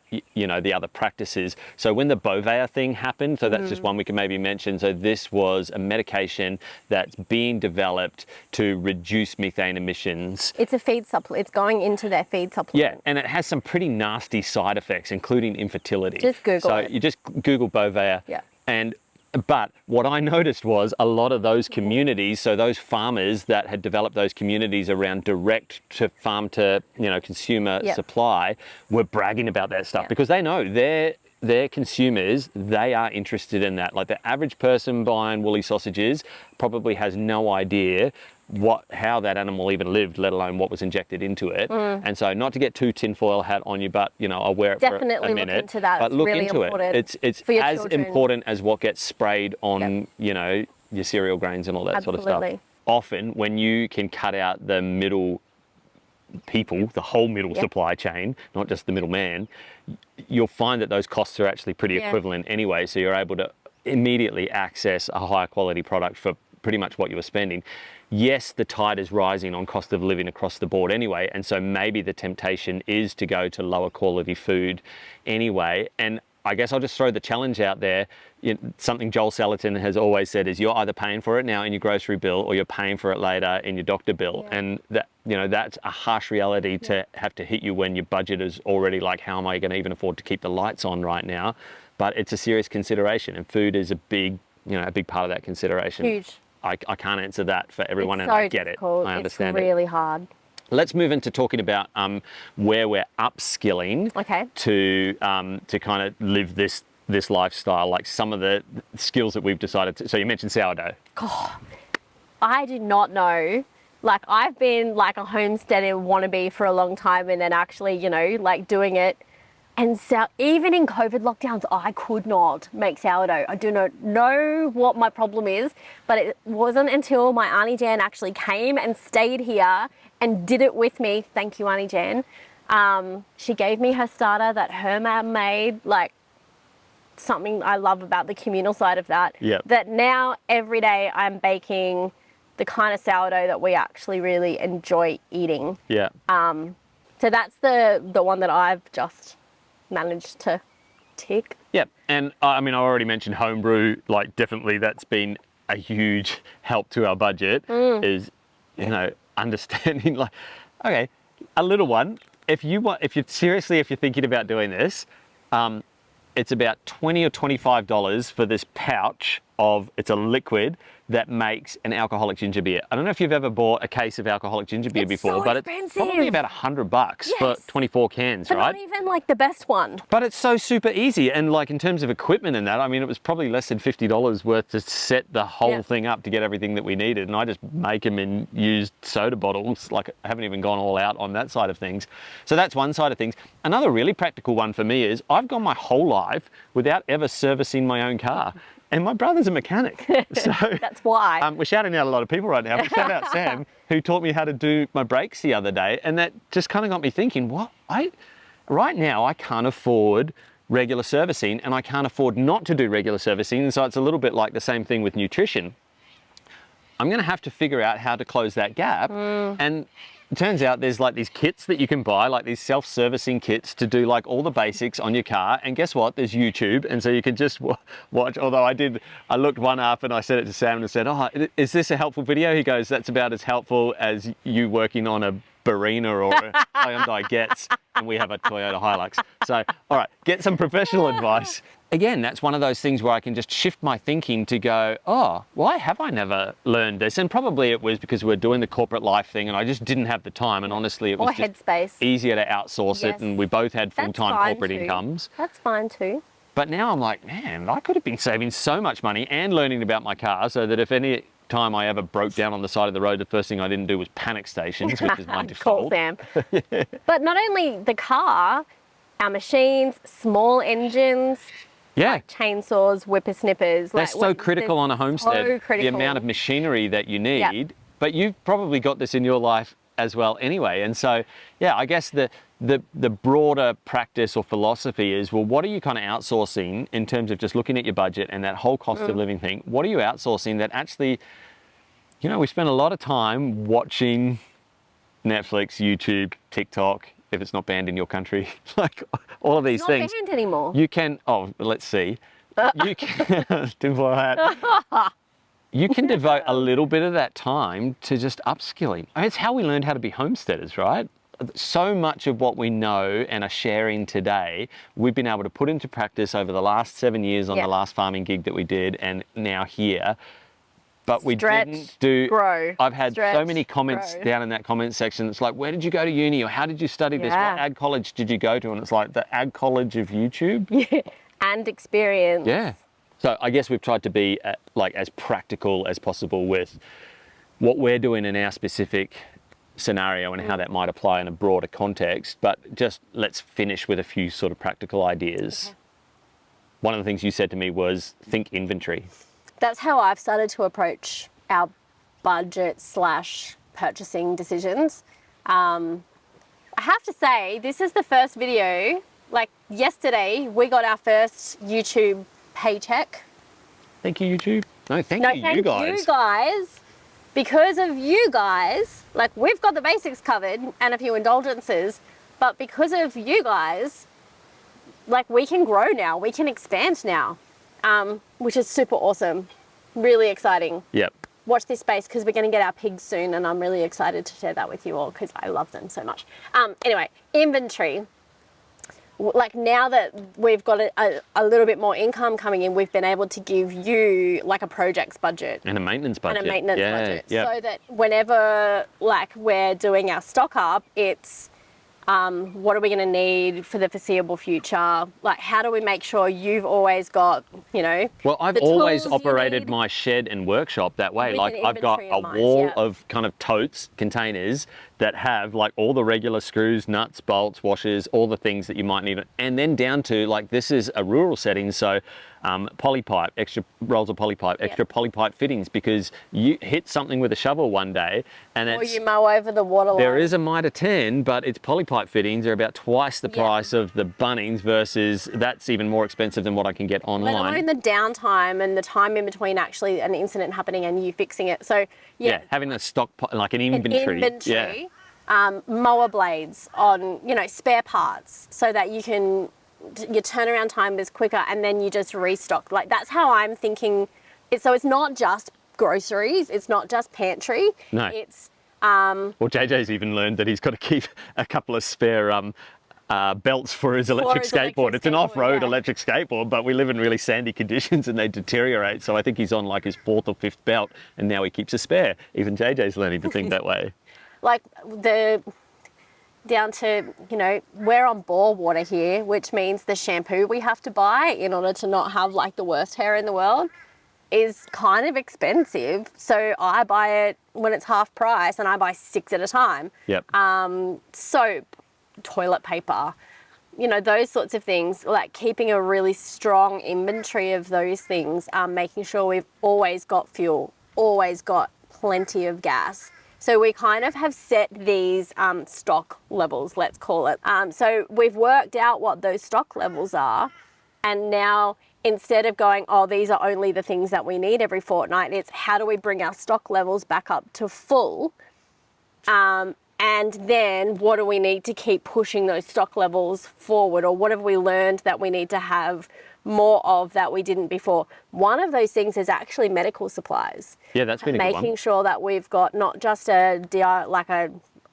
Speaker 1: other practices. So when the Bovaer thing happened, so that's just one we can maybe mention. So this was a medication that's being developed to reduce methane emissions.
Speaker 2: It's a feed supplement. It's going into their feed supplement.
Speaker 1: Yeah, and it has some pretty nasty side effects, including infertility.
Speaker 2: Just Google it.
Speaker 1: So you just Google Bovaer.
Speaker 2: Yeah.
Speaker 1: But what I noticed was a lot of those communities, so those farmers that had developed those communities around direct to farm to consumer supply, were bragging about that stuff because they know their consumers, they are interested in that. Like the average person buying woolly sausages probably has no idea how that animal even lived, let alone what was injected into it. And so not to get too tinfoil hat on you, but I'll wear it
Speaker 2: Definitely
Speaker 1: for a minute.
Speaker 2: look into that.
Speaker 1: But
Speaker 2: It's
Speaker 1: look
Speaker 2: really
Speaker 1: into
Speaker 2: important
Speaker 1: it. It's
Speaker 2: for your
Speaker 1: as
Speaker 2: children.
Speaker 1: important as what gets sprayed on your cereal grains and all that sort of stuff.
Speaker 2: Absolutely.
Speaker 1: Often when you can cut out the middle people, the whole middle supply chain, not just the middleman, you'll find that those costs are actually pretty equivalent anyway. So you're able to immediately access a higher quality product for pretty much what you were spending. Yes, the tide is rising on cost of living across the board anyway, and so maybe the temptation is to go to lower quality food anyway. And I guess I'll just throw the challenge out there. Something Joel Salatin has always said is you're either paying for it now in your grocery bill or you're paying for it later in your doctor bill. And that that's a harsh reality to have to hit you when your budget is already like, how am I going to even afford to keep the lights on right now? But it's a serious consideration, and food is a big part of that consideration.
Speaker 2: Huge.
Speaker 1: I can't answer that for everyone,
Speaker 2: It's
Speaker 1: and
Speaker 2: so
Speaker 1: I get
Speaker 2: difficult.
Speaker 1: it. I understand
Speaker 2: it's really hard.
Speaker 1: Let's move into talking about where we're upskilling
Speaker 2: Okay.
Speaker 1: to kind of live this lifestyle, like some of the skills that we've decided to. So you mentioned sourdough.
Speaker 2: I did not know. Like, I've been like a homesteader wannabe for a long time, and then actually, like doing it. And so even in COVID lockdowns, I could not make sourdough. I do not know what my problem is, but it wasn't until my Auntie Jan actually came and stayed here and did it with me. Thank you, Auntie Jan. She gave me her starter that her mum made, like something I love about the communal side of that.
Speaker 1: Yep.
Speaker 2: That now every day I'm baking the kind of sourdough that we actually really enjoy eating.
Speaker 1: Yeah.
Speaker 2: So that's the one that I've just managed to tick.
Speaker 1: Yep. And I mean, I already mentioned homebrew. Like, definitely that's been a huge help to our budget. Is understanding, like, okay, a little one. If you're thinking about doing this, it's about $20 or $25 for this pouch it's a liquid that makes an alcoholic ginger beer. I don't know if you've ever bought a case of alcoholic ginger beer before,
Speaker 2: so
Speaker 1: but
Speaker 2: expensive.
Speaker 1: it's probably about $100 for
Speaker 2: Yes.
Speaker 1: 24 cans,
Speaker 2: But
Speaker 1: right?
Speaker 2: not even like the best one.
Speaker 1: But it's so super easy, and like in terms of equipment and that, I mean, it was probably less than $50 worth to set the whole thing up to get everything that we needed, and I just make them in used soda bottles. Like, I haven't even gone all out on that side of things. So that's one side of things. Another really practical one for me is I've gone my whole life without ever servicing my own car. And my brother's a mechanic, so
Speaker 2: That's why.
Speaker 1: we're shouting out a lot of people right now. But shout out Sam, who taught me how to do my brakes the other day, and that just kind of got me thinking. Right now I can't afford regular servicing, and I can't afford not to do regular servicing. And so it's a little bit like the same thing with nutrition. I'm going to have to figure out how to close that gap, and it turns out there's like these kits that you can buy, like these self-servicing kits to do like all the basics on your car. And guess what? There's YouTube. And so you can just watch, although I looked one up and I sent it to Sam and said, oh, is this a helpful video? He goes, that's about as helpful as you working on a Barina or a Hyundai Getz, and we have a Toyota Hilux. So, all right, get some professional advice. Again, that's one of those things where I can just shift my thinking to go, oh, why have I never learned this? And probably it was because we're doing the corporate life thing and I just didn't have the time. And honestly, it was just
Speaker 2: headspace.
Speaker 1: Easier to outsource it. And we both had full-time corporate
Speaker 2: too.
Speaker 1: incomes.
Speaker 2: That's fine too.
Speaker 1: But now I'm like, man, I could have been saving so much money and learning about my car so that if any time I ever broke down on the side of the road, the first thing I didn't do was panic stations, which is my default.
Speaker 2: Call Sam. Yeah. But not only the car, our machines, small engines, like chainsaws, whippersnippers.
Speaker 1: They're so critical on a homestead,
Speaker 2: so critical.
Speaker 1: The amount of machinery that you need. But you've probably got this in your life as well anyway. And so, yeah, I guess the broader practice or philosophy is, well, what are you kind of outsourcing in terms of just looking at your budget and that whole cost of living thing? What are you outsourcing that actually, you know, we spend a lot of time watching Netflix, YouTube, TikTok, if it's not banned in your country, like all of these things.
Speaker 2: It's not banned anymore.
Speaker 1: You can, let's see. You can, tinfoil hat. You can devote a little bit of that time to just upskilling. I mean, it's how we learned how to be homesteaders, right? So much of what we know and are sharing today, we've been able to put into practice over the last 7 years on the last farming gig that we did and now here. But we didn't do,
Speaker 2: grow.
Speaker 1: I've had so many comments down in that comment section. It's like, where did you go to uni? Or how did you study this? What ag college did you go to? And it's like the ag college of YouTube.
Speaker 2: Yeah, and experience.
Speaker 1: Yeah. So I guess we've tried to be like as practical as possible with what we're doing in our specific scenario and how that might apply in a broader context. But just let's finish with a few sort of practical ideas. Okay. One of the things you said to me was think inventory.
Speaker 2: That's how I've started to approach our budget / purchasing decisions. I have to say, this is the first video, like yesterday, we got our first YouTube paycheck.
Speaker 1: Thank you, YouTube. No, thank you guys.
Speaker 2: Because of you guys, like we've got the basics covered and a few indulgences, but because of you guys, like we can grow now, we can expand now. Which is super awesome. Really exciting.
Speaker 1: Yep.
Speaker 2: Watch this space because we're going to get our pigs soon and I'm really excited to share that with you all because I love them so much. Anyway, inventory. Like now that we've got a little bit more income coming in, we've been able to give you like a projects budget.
Speaker 1: And a maintenance budget.
Speaker 2: And a maintenance budget. Yep. So that whenever like we're doing our stock up, it's what are we going to need for the foreseeable future? Like, how do we make sure you've always got, you know,
Speaker 1: well, I've always operated my shed and workshop that way. Like, I've got a wall of kind of totes, containers that have like all the regular screws, nuts, bolts, washers, all the things that you might need. And then down to like, this is a rural setting. So polypipe, extra rolls of polypipe, extra polypipe fittings, because you hit something with a shovel one day and
Speaker 2: or you mow over the water line.
Speaker 1: There is a mitre 10, but its polypipe fittings are about twice the price of the Bunnings, versus that's even more expensive than what I can get online.
Speaker 2: Let alone the downtime and the time in between actually an incident happening and you fixing it. So
Speaker 1: having a stock, like an inventory.
Speaker 2: Mower blades on, you know, spare parts so that you can, your turnaround time is quicker and then you just restock. Like that's how I'm thinking. So it's not just groceries, it's not just pantry.
Speaker 1: No.
Speaker 2: It's
Speaker 1: well, JJ's even learned that he's got to keep a couple of spare belts for his electric skateboard. It's an off-road electric skateboard, but we live in really sandy conditions and they deteriorate. So I think he's on like his 4th or 5th belt and now he keeps a spare. Even JJ's learning to think that way.
Speaker 2: Like down to, you know, we're on bore water here, which means the shampoo we have to buy in order to not have like the worst hair in the world is kind of expensive. So I buy it when it's half price and I buy 6 at a time.
Speaker 1: Yep.
Speaker 2: Soap, toilet paper, you know, those sorts of things, like keeping a really strong inventory of those things, making sure we've always got fuel, always got plenty of gas. So we kind of have set these stock levels, let's call it. So we've worked out what those stock levels are. And now instead of going, oh, these are only the things that we need every fortnight, it's how do we bring our stock levels back up to full? And then what do we need to keep pushing those stock levels forward? Or what have we learned that we need to have more of that we didn't before? One of those things is actually medical supplies.
Speaker 1: Yeah, that's been a good one.
Speaker 2: Making sure that we've got not just a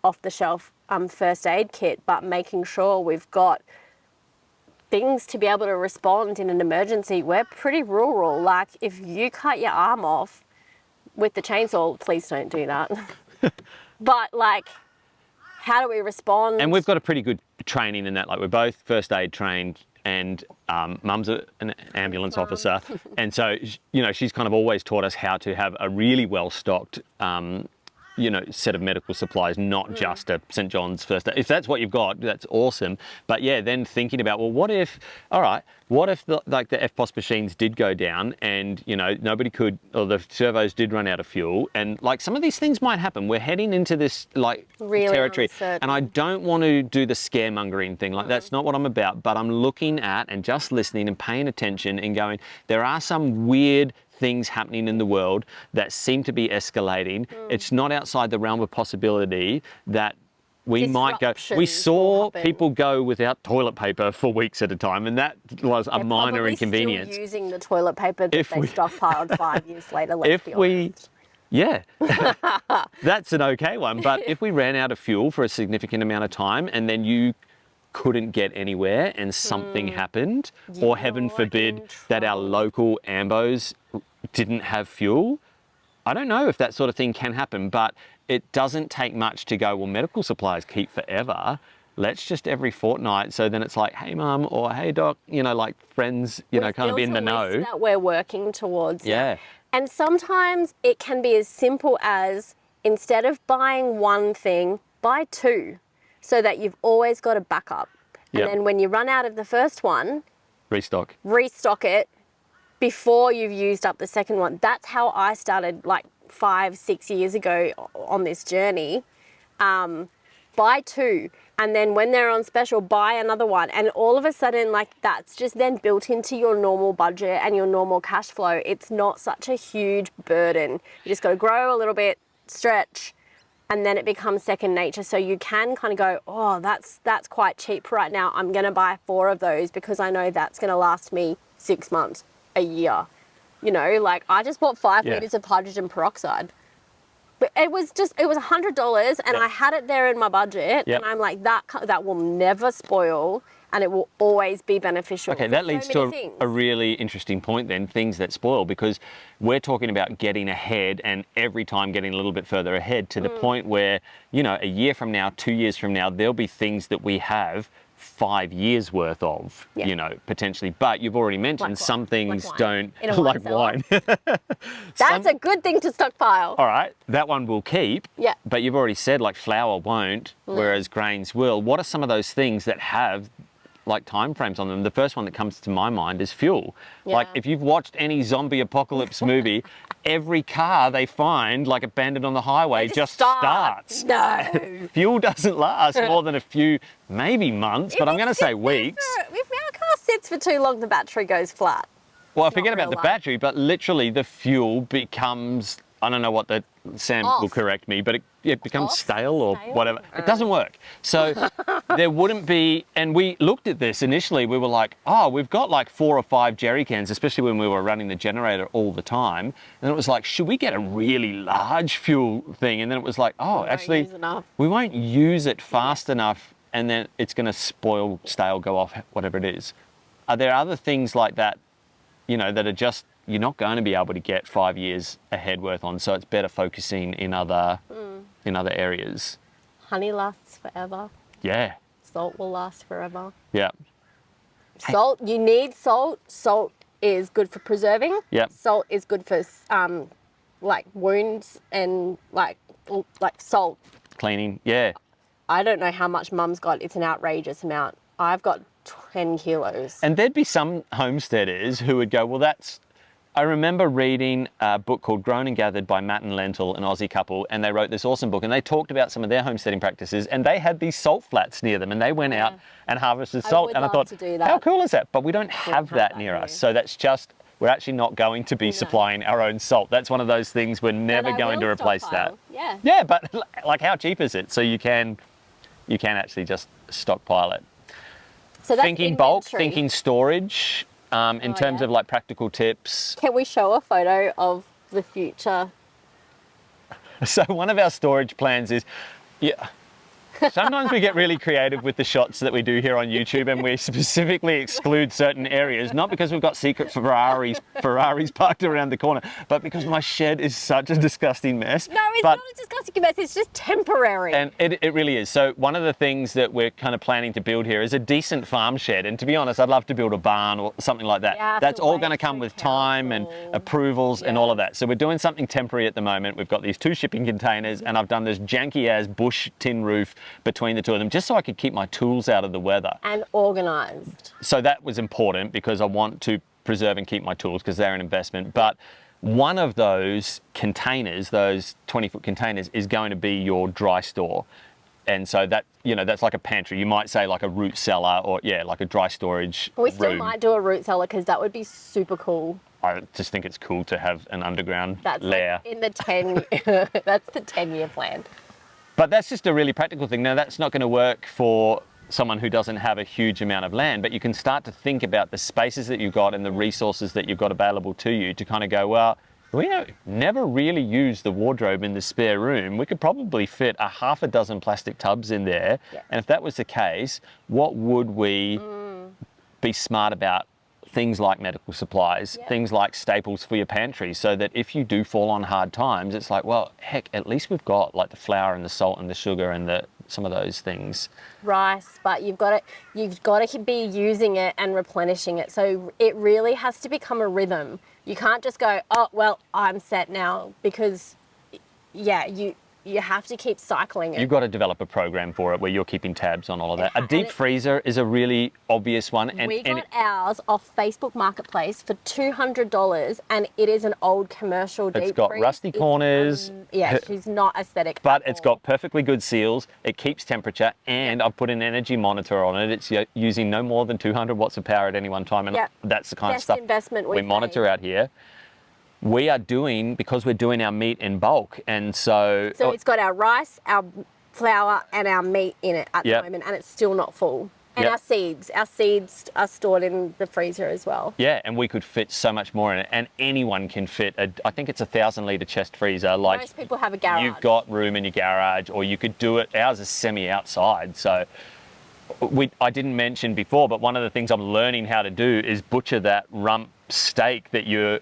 Speaker 2: off-the-shelf first aid kit, but making sure we've got things to be able to respond in an emergency. We're pretty rural. Like, if you cut your arm off with the chainsaw, please don't do that. But, like, how do we respond?
Speaker 1: And we've got a pretty good training in that. Like, we're both first aid trained, and mum's an ambulance officer. And so, you know, she's kind of always taught us how to have a really well-stocked, you know, set of medical supplies, not just a St. John's first aid. If that's what you've got, that's awesome. But yeah, then thinking about, well, what if, all right, what if the FPOS machines did go down and, you know, nobody could, or the servos did run out of fuel, and like some of these things might happen. We're heading into this like
Speaker 2: really
Speaker 1: territory,
Speaker 2: uncertain.
Speaker 1: and I don't want to do the scaremongering thing. Like, that's not what I'm about, but I'm looking at and just listening and paying attention and going, there are some weird things happening in the world that seem to be escalating. It's not outside the realm of possibility that we might go. We saw people go without toilet paper for weeks at a time, and that was a minor inconvenience.
Speaker 2: Still using the toilet paper that they stockpiled 5 years later. Let's be honest.
Speaker 1: Yeah, that's an okay one. But if we ran out of fuel for a significant amount of time, and then you couldn't get anywhere and something happened, or heaven forbid that our local ambos didn't have fuel, I don't know if that sort of thing can happen, but it doesn't take much to go, well, medical supplies keep forever. Let's just every fortnight. So then it's like, hey, mum, or hey, doc, you know, like friends, you know, kind of in the know.
Speaker 2: That we're working towards.
Speaker 1: Yeah.
Speaker 2: And sometimes it can be as simple as, instead of buying one thing, buy two, so that you've always got a backup. And then when you run out of the first one, restock it before you've used up the second one. That's how I started like 5-6 years ago on this journey. Buy two, and then when they're on special, buy another one. And all of a sudden, like, that's just then built into your normal budget and your normal cash flow. It's not such a huge burden. You just got to grow a little bit, stretch, and then it becomes second nature. So you can kind of go, oh, that's quite cheap right now. I'm going to buy 4 of those because I know that's going to last me 6 months, a year. You know, like, I just bought 5 litres of hydrogen peroxide. But it was $100, and I had it there in my budget, and I'm like, that will never spoil, and it will always be beneficial.
Speaker 1: Okay, that leads to a really interesting point then, things that spoil, because we're talking about getting ahead and every time getting a little bit further ahead to the point where, you know, a year from now, 2 years from now, there'll be things that we have 5 years worth of, you know, potentially. But you've already mentioned like some things don't, like wine.
Speaker 2: That's a good thing to stockpile.
Speaker 1: All right, that one will keep. Yeah. But you've already said like flour won't, whereas grains will. What are some of those things that have like time frames on them? The first one that comes to my mind is fuel. Like, if you've watched any zombie apocalypse movie, every car they find like abandoned on the highway just starts.
Speaker 2: No.
Speaker 1: Fuel doesn't last more than a few, maybe months, but I'm going to say weeks.
Speaker 2: If our car sits for too long, the battery goes flat.
Speaker 1: Well, forget about the battery, but literally the fuel becomes, I don't know what the, Sam will correct me, but it becomes stale or whatever. It doesn't work. So there wouldn't be, and we looked at this initially, we were like, oh, we've got like 4 or 5 jerry cans, especially when we were running the generator all the time. And it was like, should we get a really large fuel thing? And then it was like, oh, actually, we won't use it fast enough, and then it's going to spoil, stale, go off, whatever it is. Are there other things like that, you know, that are just, you're not going to be able to get 5 years ahead worth on, so it's better focusing in other areas?
Speaker 2: Honey lasts forever.
Speaker 1: Yeah.
Speaker 2: Salt will last forever.
Speaker 1: Yeah.
Speaker 2: Salt, you need salt. Salt is good for preserving. Yeah. Salt is good for like wounds and like salt.
Speaker 1: Cleaning, yeah.
Speaker 2: I don't know how much Mum's got. It's an outrageous amount. I've got 10 kilos.
Speaker 1: And there'd be some homesteaders who would go, well, that's, I remember reading a book called Grown and Gathered by Matt and Lentil, an Aussie couple, and they wrote this awesome book, and they talked about some of their homesteading practices, and they had these salt flats near them, and they went out and harvested salt. And I thought, how cool is that? But we don't have that near us. So that's just, we're actually not going to be supplying our own salt. That's one of those things we're never going to replace that.
Speaker 2: Yeah.
Speaker 1: Yeah, but like, how cheap is it? So you can actually just stockpile it.
Speaker 2: So that's
Speaker 1: thinking bulk, thinking storage. In terms of like practical tips.
Speaker 2: Can we show a photo of the future?
Speaker 1: So one of our storage plans is, Sometimes we get really creative with the shots that we do here on YouTube, and we specifically exclude certain areas, not because we've got secret Ferraris parked around the corner, but because my shed is such a disgusting mess.
Speaker 2: No, it's not a disgusting mess, it's just temporary.
Speaker 1: And it really is. So one of the things that we're kind of planning to build here is a decent farm shed. And to be honest, I'd love to build a barn or something like that.
Speaker 2: Yeah,
Speaker 1: that's all going to come with time and approvals and all of that. So we're doing something temporary at the moment. We've got these 2 shipping containers, and I've done this janky as bush tin roof between the 2 of them, just so I could keep my tools out of the weather.
Speaker 2: And organised.
Speaker 1: So that was important because I want to preserve and keep my tools because they're an investment. But one of those containers, those 20-foot containers, is going to be your dry store. And so that, that's like a pantry. You might say like a root cellar, or like a dry storage
Speaker 2: We still
Speaker 1: room.
Speaker 2: might do a root cellar because that would be super cool.
Speaker 1: I just think it's cool to have an underground
Speaker 2: That's
Speaker 1: lair.
Speaker 2: like in the 10, that's the 10-year plan.
Speaker 1: But that's just a really practical thing. Now, that's not going to work for someone who doesn't have a huge amount of land, but you can start to think about the spaces that you've got and the resources that you've got available to you to kind of go, well, we never really use the wardrobe in the spare room. We could probably fit a half a dozen plastic tubs in there. Yeah. And if that was the case, what would we be smart about? Things like medical supplies, things like staples for your pantry, so that if you do fall on hard times, it's like, well, heck, at least we've got like the flour and the salt and the sugar and some of those things.
Speaker 2: Rice, but you've got to be using it and replenishing it. So it really has to become a rhythm. You can't just go, oh, well, I'm set now, because you have to keep cycling it.
Speaker 1: You've got to develop a program for it where you're keeping tabs on all of that. A deep freezer is a really obvious one. And
Speaker 2: we got ours off Facebook Marketplace for $200, and it is an old commercial deep freeze.
Speaker 1: It's got rusty corners.
Speaker 2: She's not aesthetic.
Speaker 1: But it's got perfectly good seals. It keeps temperature, and I've put an energy monitor on it. It's using no more than 200 watts of power at any one time, and that's the kind of stuff
Speaker 2: investment
Speaker 1: we monitor out here. We are doing, because we're doing our meat in bulk, and so
Speaker 2: it's got our rice, our flour, and our meat in it at the moment, and it's still not full. And our seeds are stored in the freezer as well. Yeah,
Speaker 1: and we could fit so much more in it, and anyone can fit I think it's a 1,000-litre chest freezer. Like,
Speaker 2: most people have a garage.
Speaker 1: You've got room in your garage, or you could do it. Ours is semi-outside, so I didn't mention before, but one of the things I'm learning how to do is butcher that rump that you're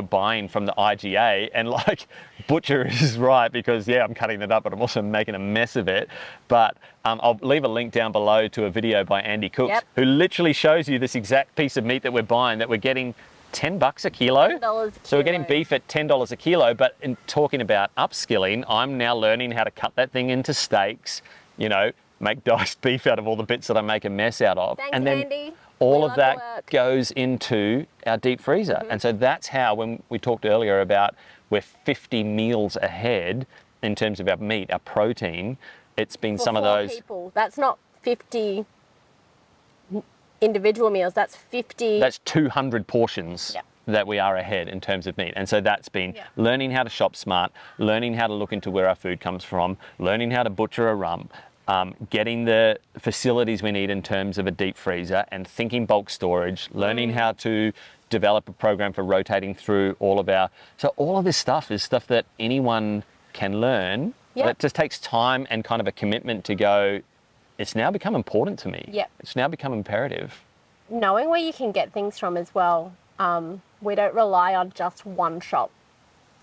Speaker 1: buying from the IGA, and like, butcher is right, because I'm cutting it up, but I'm also making a mess of it. But I'll leave a link down below to a video by Andy Cooks, who literally shows you this exact piece of meat that we're buying, that we're getting $10 a kilo.
Speaker 2: $10 a kilo.
Speaker 1: So we're getting beef at $10 a kilo. But in talking about upskilling, I'm now learning how to cut that thing into steaks, make diced beef out of all the bits that I make a mess out of.
Speaker 2: Thanks,
Speaker 1: and then
Speaker 2: Andy.
Speaker 1: all of that goes into our deep freezer. And so that's how, when we talked earlier about we're 50 meals ahead in terms of our meat, our protein, it's been some of those.
Speaker 2: People. That's not 50 individual meals, that's 50.
Speaker 1: That's 200 portions. That we are ahead in terms of meat. And so that's been learning how to shop smart, learning how to look into where our food comes from, learning how to butcher a rump, getting the facilities we need in terms of a deep freezer, and thinking bulk storage, learning how to develop a program for rotating through all of so all of this stuff is stuff that anyone can learn. But it just takes time and kind of a commitment to go, it's now become important to me. It's now become imperative.
Speaker 2: Knowing where you can get things from as well. We don't rely on just one shop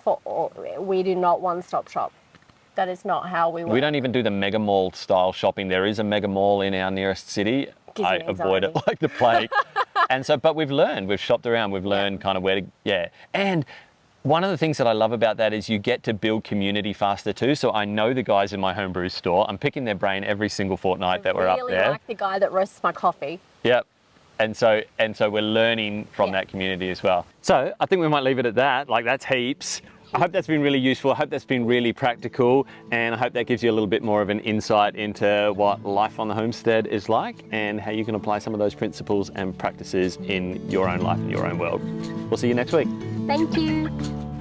Speaker 2: for all. We do not one-stop shop. That is not how we work.
Speaker 1: We don't even do the mega mall style shopping. There is a mega mall in our nearest city. I avoid it like the plague. And so, but we've shopped around, we've learned kind of where to, And one of the things that I love about that is you get to build community faster too. So I know the guys in my homebrew store. I'm picking their brain every single fortnight that we're up there.
Speaker 2: I really like the guy that roasts my coffee.
Speaker 1: Yep. And so we're learning from that community as well. So I think we might leave it at that. Like, that's heaps. I hope that's been really useful. I hope that's been really practical, and I hope that gives you a little bit more of an insight into what life on the homestead is like, and how you can apply some of those principles and practices in your own life and your own world. We'll see you next week.
Speaker 2: Thank you.